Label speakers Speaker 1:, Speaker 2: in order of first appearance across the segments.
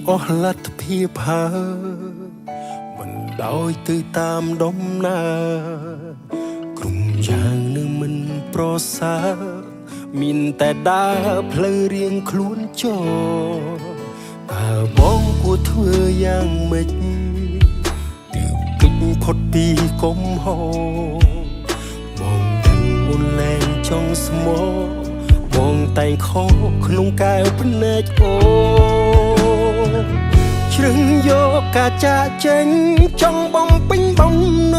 Speaker 1: អស់លទ្ធភាពមិនដោយទៅតាមដំណើរក្រុមយ៉ាងនៅមិនប្រសើរមានតែដើរផ្លូវរៀងខ្លួនចោតើបងគួរធ្វើយ៉ាងម៉េចទើបគេចផុតពីកំហុសបងដឹងអូនលែងចង់ស្មោះបងតែងខកក្នុងកែវភ្នែកអូជ្រឹងយកការចាក់ចេញចង់បំពេញបំណ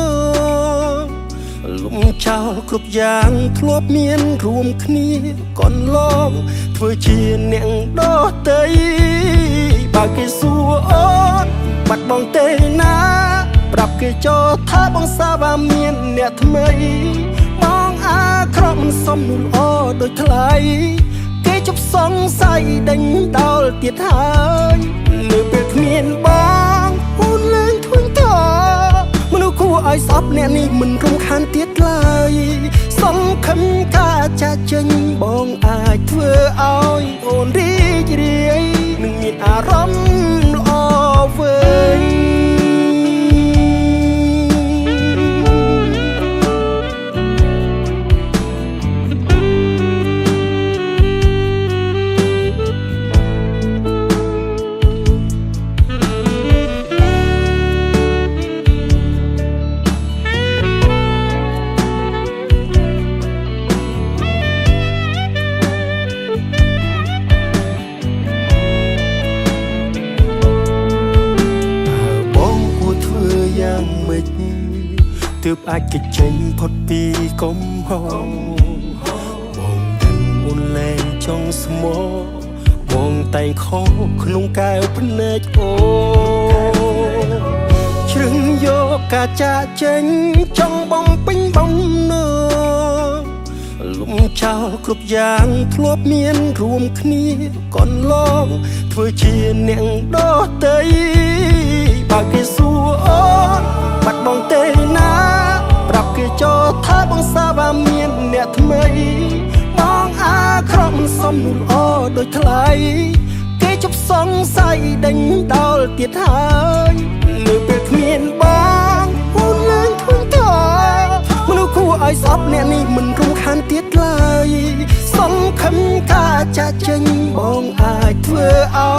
Speaker 1: ងលំចោលគ្រប់យ៉ាងធ្លាប់មានរួមគ្នាកន្លងធ្វើជាអ្នកដទៃបើគេសួរអូនបាត់បងទេណាប្រាប់គេចោលថាបងសាវ៉ាមានអ្នកថ្មីបងអាក្រក់មិនសមនោះល្អដូចថ្លៃគេជប់សង្ស័យដេញដោលទៀតហើយនៅពេលគ្មានបងអូនលែងធុញថមនុស្សគួរឲ្យស្អប់អ្នកនេះមិនរំខានទៀតឡើយសង្ឃឹមការចាក់ចេញបងអាចធ្វើឲ្យអូនរីករាយនឹងមានអារម្មណ៍ល្អវិញទើបអាចគេចចេញផុតពីកំហុសបងដឹងអូនលែងចង់ស្មោះបងតែងខកក្នុងកែវភ្នែកអូជ្រឹងយកការចាក់ចេញចង់បំពេញបំណងលំចោលគ្រប់យ៉ាងធ្លាប់មានរួមគ្នាកន្លងធ្វើជាអ្នកដទៃបើគេសួរអូនបាត់បងទេណាប្រាប់គេចោលថាបងសាវ៉ាមានអ្នកថ្មីបងអាក្រក់មិនសមនោះល្អដូចថ្លៃគេជប់សង្ស័យដេញដោលទៀតហើយនៅពេលគ្មានបងអូនលែងធុញថមនុស្សគួរឲ្យស្អប់អ្នកនេះមិនរំខានទៀតឡើយសង្ឃឹមការចាក់ចេញបងអាចធ្វើឲ្យ